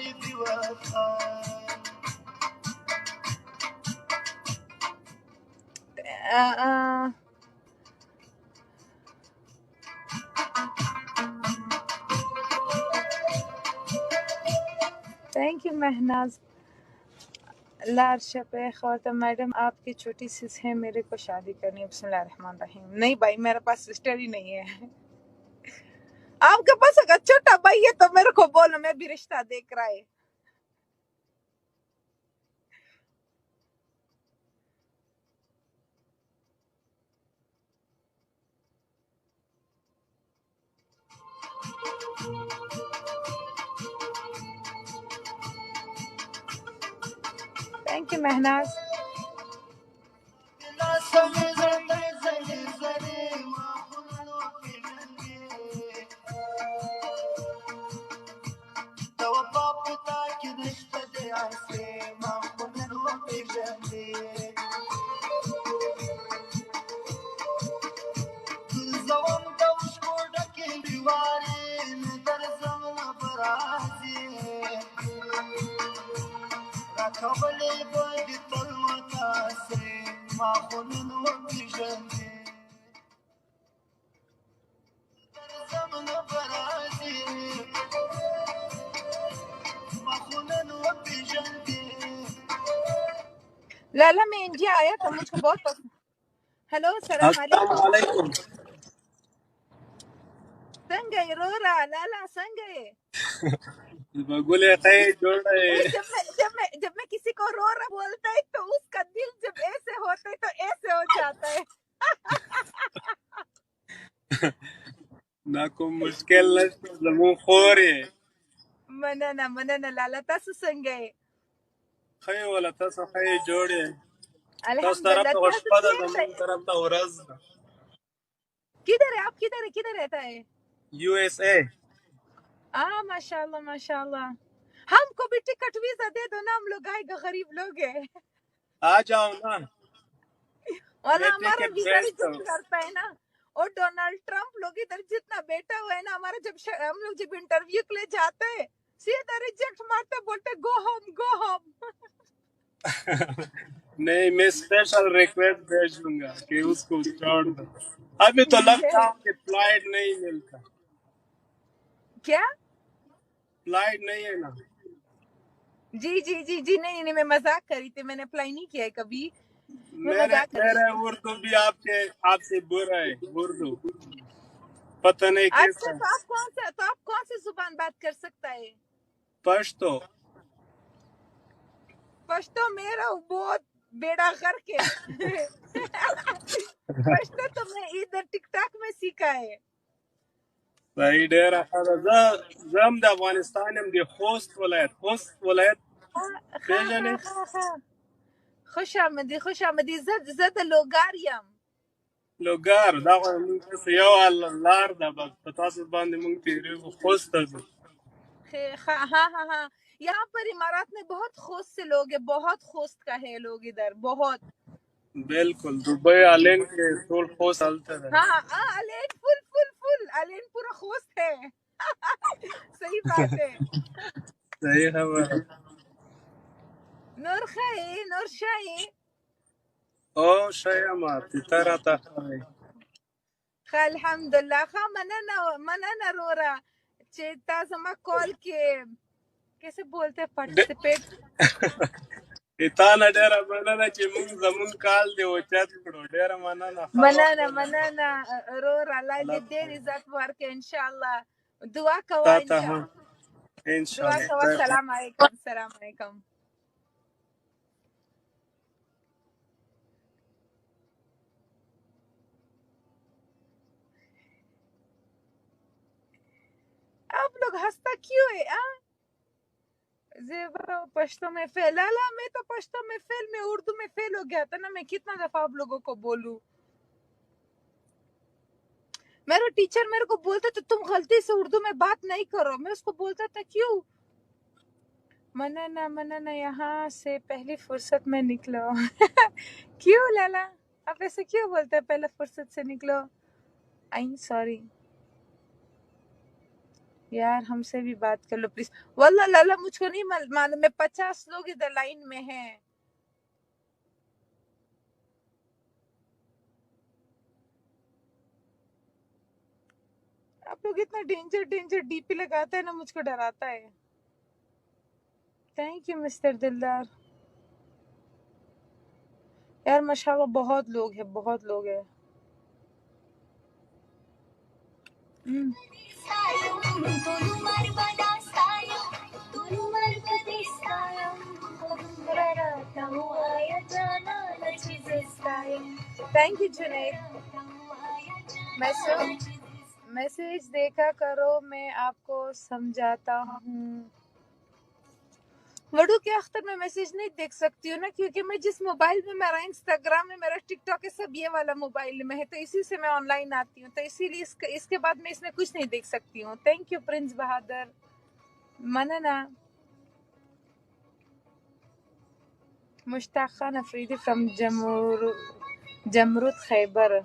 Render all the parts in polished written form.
Thank you Mahnaz. लार शपे ख्वाता madam आपकी छोटी सिस है, मेरे को शादी करनी है। बिस्मिल्लाहिर्रहमानिर्रहीम। नहीं भाई, मेरे पास सिस्टर ही नहीं है। आपके पास अगर छोटा भाई है तो मेरे को बोलो, मैं भी रिश्ता देख रहा है। Thank you Mahnaz. लाला मैं इंडिया आया था, मुझको बहुत पसंद। हेलो सलाम अस्सलाम अलैकुम। वालेकुम। संगे रोरा लाला संगे। बगुले कहीं जोड़ रहे। जब मैं किसी को रो रहा बोलता है तो उसका दिल जब ऐसे होता है तो ऐसे हो जाता है। ना को मुश्किल नशते जमू खोरे मनना लाला तसु संगे। खै वाला तस खै जोड़े तस तरफ अल्हम्दुलिल्लाह तो तसु खुशपदा चेंज है। जमू तरफ तो उरज किधर है आप? किधर रहता है? यूएसए। माशाल्लाह माशाल्लाह। हमको भी टिकट वीजा दे दो ना, हम लोग आएगा, गरीब लोग है। आ जाओ ना, और मैं हमारा टिकट वीजा भेजता रिजेक्ट हूँ। करता है ना। और डोनाल्ड ट्रम्प लोग इधर जितना बैठा हुआ है ना, हमारा हम लोग जब इंटरव्यू के लिए जाते हैं सीधा रिजेक्ट मारते, बोलते गो होम गो होम। नहीं, मैं स्पेशल रिक्वेस्ट भेजूंगा कि उसको छोड़ दो। अभी तो लॉकडाउन के फ्लाइट नहीं मिलता, क्या? फ्लाइट नहीं है ना। जी नहीं, मैं मजाक करी थी, मैंने अप्लाई नहीं किया है कभी, मैं मेरे मजाक कर रही मेरे थी। उर्दू भी आपसे बुरा है। उर्दू पता नहीं अच्छा, कैसा है। तो आप कौन सी जुबान बात कर सकता है? पश्तो। पश्तो मेरा बहुत बेड़ा कर के। पश्तो तो मैं इधर टिकटॉक में सीखा है। सही डेरा खादा जम د افغانستان هم د خوست ولایت پیژنې. हाँ। خوش آمدی زد لوگاریم. لوګر دا خو موږ ته یو لار ده، بس په تاسو باندې موږ تیریږو. خوست ته ځو. हाँ। यहाँ पर इमारात में बहुत खोस्त से लोग हैं, बहुत खोस्त का है लोग इधर बहुत। बिल्कुल दुबई आलेन کې ټول خوست هلته ده. हाँ अलेन फुल अलेन पूरा खोस्त है। सही बात है। صحیح خبره. नूर खाई नूर शाही। او شیمه ته راته ښایي. الحمدلله خا مننا रोरा चेता समा कॉल के कैसे बोलते हैं पार्टिसिपेट। تا نه ډېره مننه چې موږ زمونږ کال دی اوچت کړو. ډېره مننه. ښه وخت ولرئ. مننا रोरा لا الله دې ډېر پاک عزت ورکړي ان شاء الله. دعا تا کوه ته هم دعا انشاءالله. کوه. سلام علیکم. आप लोग हंसता क्यों है? जेबरा पश्तो में फेल। लाला मैं तो पश्तो में फेल, मैं उर्दू में फेल हो गया था ना। मैं कितना दफा आप लोगों को बोलूं। मेरा टीचर मेरे को बोलता था तुम गलती से उर्दू में बात नहीं करो, मैं उसको बोलता था क्यों। मनना यहाँ से पहली फुर्सत में निकलो। क्यों लाला आप ऐसे क्यों बोलते हैं, पहले फुर्सत से निकलो। आई सॉरी। यार हमसे भी बात कर लो प्लीज। वल्लाह लाला मुझको नहीं मालूम, मैं 50 लोग इधर लाइन में हैं। आप लोग इतना डेंजर डेंजर डीपी लगाता है ना, मुझको डराता है। थैंक यू मिस्टर दिलदार। यार माशाल्लाह बहुत लोग हैं, बहुत लोग हैं। Thank you Junaid. मैसेज देखा करो, मैं आपको समझाता हूँ। वडू के अख्तर में मैसेज नहीं देख सकती हूँ ना, क्योंकि मैं जिस मोबाइल में मेरा इंस्टाग्राम है, मेरा टिकटॉक है, सब ये वाला मोबाइल में है, तो इसी से मैं ऑनलाइन आती हूँ, तो इसीलिए इसके बाद मैं इसमें कुछ नहीं देख सकती हूँ। Thank you Prince Bahadur. मनना Mushtaq Khan Afridi from Jamrud Khyber.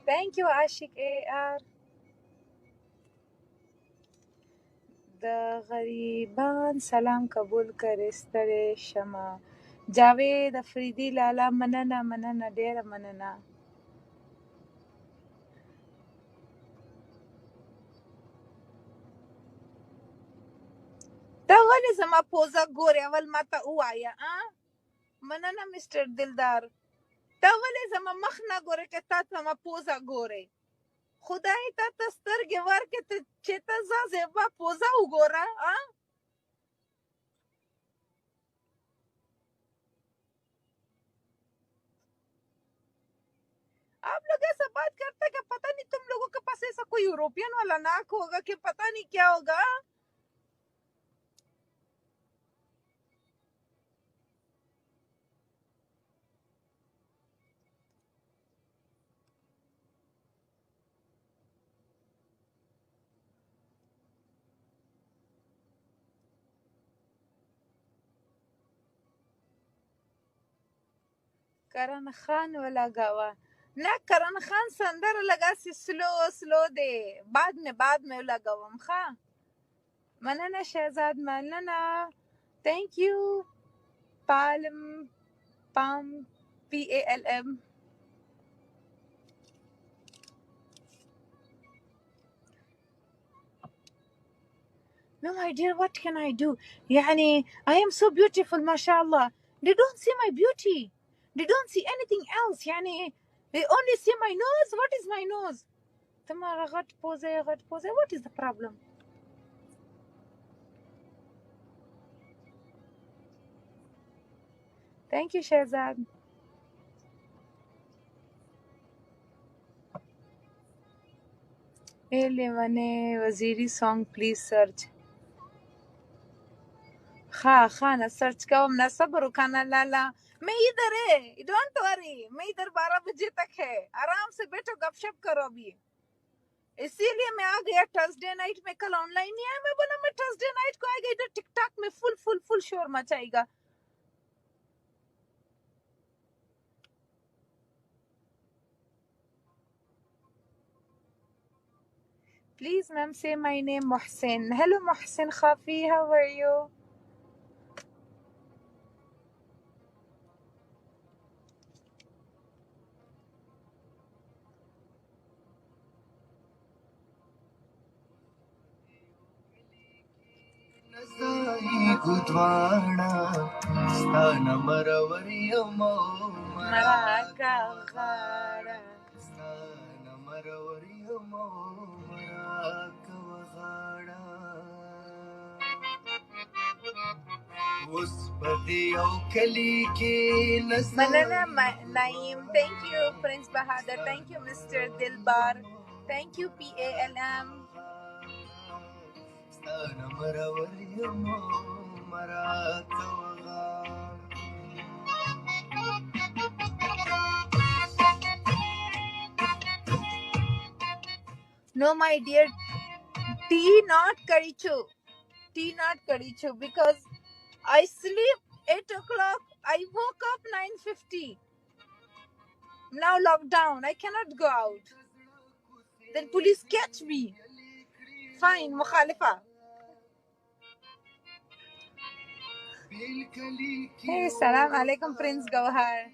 Thank you Ashiq AR। द गरीबान सलाम कबूल करे स्तरे शमा। जावेद अफरीदी लाला मनना मनना डेर मनना। तवले जमा पोजा गोरे अवल माता उ आया मनना मिस्टर दिलदार। तवले जमा मखना गोरे के ता जमा पोजा गोरे खुदाई ता तस्तर गेवार के चेता जा जेबा पोजा उगोरा आप लोग ऐसा बात करते कि पता नहीं तुम लोगों के पास ऐसा कोई यूरोपियन वाला नाक होगा कि पता नहीं क्या होगा। करण खान वाला गावा ना, करण खान संदर लगा सी स्लो स्लो दे, बाद में लगावम खा। मनना शहजाद मनना। Thank you Palam palm PALM। No, my dear, what can I do? Yani, I am so beautiful, mashallah. They don't see my beauty. They don't see anything else. Yani, they only see my nose. What is my nose? Tamara ghat pose. What is the problem? Thank you, Shahzad. Elevane Waziri song, please search. खाना search का ना सब्र खाना लाला। मैं इधर है, don't worry, मैं इधर 12 बजे तक है, आराम से बैठो गपशप करो अभी। इसीलिए मैं आ गया थर्सडे नाइट में, कल ऑनलाइन नहीं आया, मैं बोला मैं थर्सडे नाइट को आएगा, इधर टिकटॉक में फुल फुल फुल शोर मचाएगा। Please ma'am say my name Mohsin. Hello Mohsin Khafi, how are you? मराका गाड़ा मनना Naeem. Thank you Prince Bahadur. Thank you mister Dilbar. Thank you, PALM. No, my dear, tea not karichu. Tea not karichu because I sleep 8 o'clock. I woke up 9:50. Now lockdown. I cannot go out. Then police catch me. Fine, mukhalifa. Hey, salam alaikum, Prince Gauhar.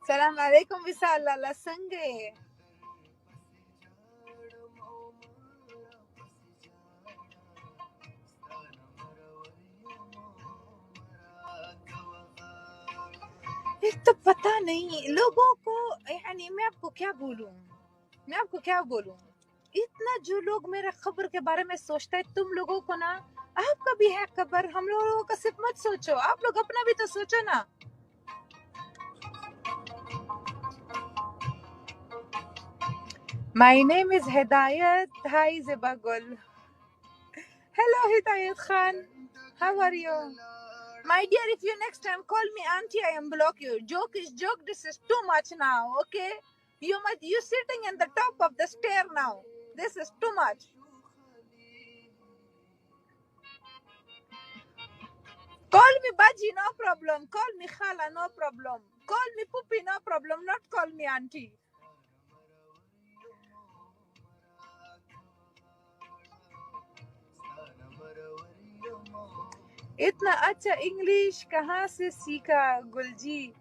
Salam alaikum, Visal Lala Sange. एक तो पता नहीं लोगों को, यानी मैं आपको क्या बोलूं, इतना जो लोग मेरा खबर के बारे में सोचता है, तुम लोगों को ना, आपका भी है खबर, हम लोगों का सिर्फ मत सोचो, आप लोग अपना भी तो सोचो ना। My name is Hidayat. Hi Zeba Gul. Hello Hidayat Khan. How are you? My dear, if you next time call me auntie, I am block you. Joke is joke. This is too much now, okay? You sitting in the top of the stair now. This is too much. Call me Baji, no problem. Call me Khala, no problem. Call me Puppy, no problem. Not call me auntie. इतना अच्छा English कहाँ से सीखा गुलजी?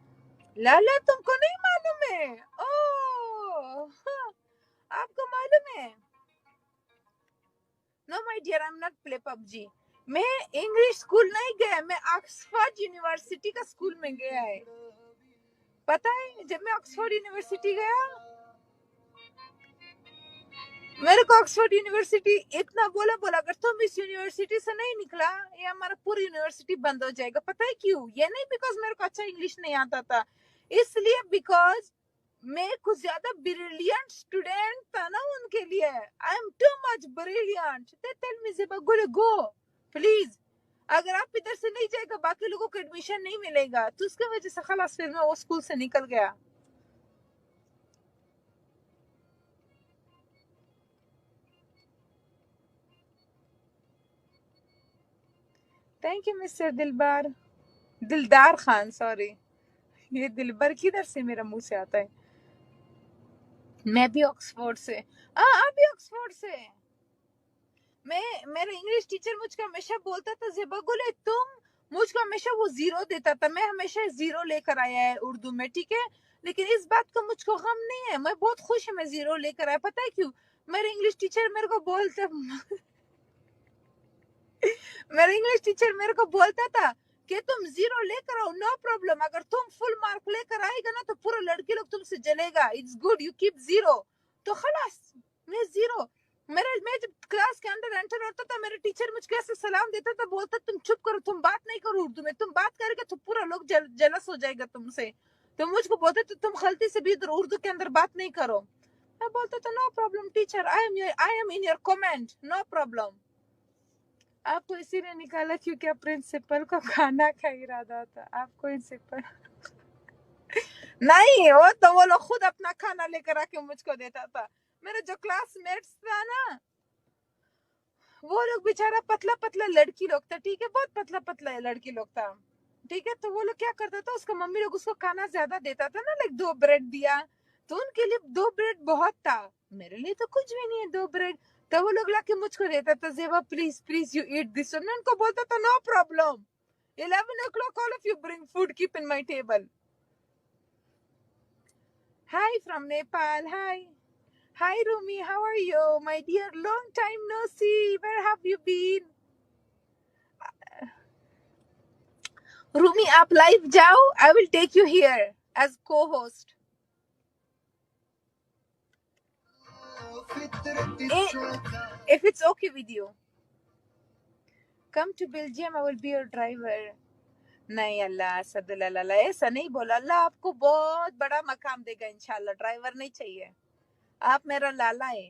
लाला तुमको नहीं मालूम है? ओह, आपको मालूम है? No my dear, I am not play PUBG. मैं इंग्लिश स्कूल नहीं गया, मैं ऑक्सफोर्ड यूनिवर्सिटी का स्कूल में गया है. पता है, जब मैं ऑक्सफोर्ड यूनिवर्सिटी गया, मेरे को ऑक्सफोर्ड यूनिवर्सिटी इतना बोला अगर तुम इस यूनिवर्सिटी से नहीं निकला, ये हमारा पूरी यूनिवर्सिटी बंद हो जाएगा. पता है क्यों? ये नहीं बिकॉज मेरे को अच्छा इंग्लिश नहीं आता था, इसलिए बिकॉज मैं कुछ ज्यादा ब्रिलियंट स्टूडेंट था ना उनके लिए. I am too much brilliant. They tell me Zeba go please, अगर आप इधर से नहीं जाएगा बाकी लोगों को एडमिशन नहीं मिलेगा. तो उसकी वजह से खलास फिर मैं वो स्कूल से निकल गया. थैंक यू मिस्टर दिलदार खान. सॉरी, ये दिलबर किधर से मेरा मुंह से आता है. मैं भी ऑक्सफोर्ड से. आप भी ऑक्सफोर्ड से. मेरा इंग्लिश टीचर मुझको हमेशा बोलता था, ज़ेबा गुले तुम मुझको हमेशा वो जीरो देता था. मैं हमेशा जीरो लेकर आया है उर्दू में, ठीक है, लेकिन इस बात का मुझको गम नहीं है. मैं बहुत खुश हूँ मैं जीरो लेकर आया. पता है क्यों? मेरे इंग्लिश टीचर मेरे को बोलता मेरा इंग्लिश टीचर मेरे को बोलता था कि तुम जीरो लेकर आओ, नो प्रॉब्लम. अगर तुम फुल मार्क लेकर आएगा ना तो पूरा लड़की लोग तुमसे जलेगा. It's good you keep zero. तो खलास मैं जीरो. मैं जब क्लास के अंदर एंटर होता था, मेरे टीचर मुझको ऐसे सलाम देता था, बोलता तुम चुप करो, तुम बात नहीं करो उर्दू में, तुम बात करोगे तो पूरा लोग जलस हो जाएगा तुमसे. तो मुझको बोलते तो तुम गलती से भी उर्दू के अंदर बात नहीं करो. मैं बोलता था no problem teacher, I am in your comment, no problem. आपको इसीलिए निकाला क्योंकि आप प्रिंसिपल को खाना का इरादा था. आपको प्रिंसिपल नहीं हो तो वो लोग खुद अपना खाना लेकर आके मुझको देता था. मेरे जो क्लासमेट्स था ना, वो लोग बेचारा पतला पतला लड़की लोग था, ठीक है, बहुत पतला पतला लड़की लोग था, ठीक है. तो वो लोग क्या करता था, उसका मम्मी लोग उसको खाना ज्यादा देता था ना, लाइक 2 ब्रेड दिया तो उनके लिए 2 ब्रेड बहुत था. मेरे लिए तो कुछ भी नहीं है 2 ब्रेड. तो वो लोग लाके मुझको देता था, Zeba please you eat this. मैं उनको बोलता था no problem, 11 o'clock all of you bring food, keep in my table. Hi from Nepal. Hi Rumi, how are you my dear? Long time no see, where have you been? Rumi, आप live जाओ, I will take you here as co-host. If it's okay with you, come to Belgium, I will be your driver. नहीं अल्लाह असदुल्ला, ऐसा नहीं बोला। अल्लाह आपको बहुत बड़ा मकाम देगा इंशाल्लाह। ड्राइवर नहीं चाहिए, आप मेरा लाला है।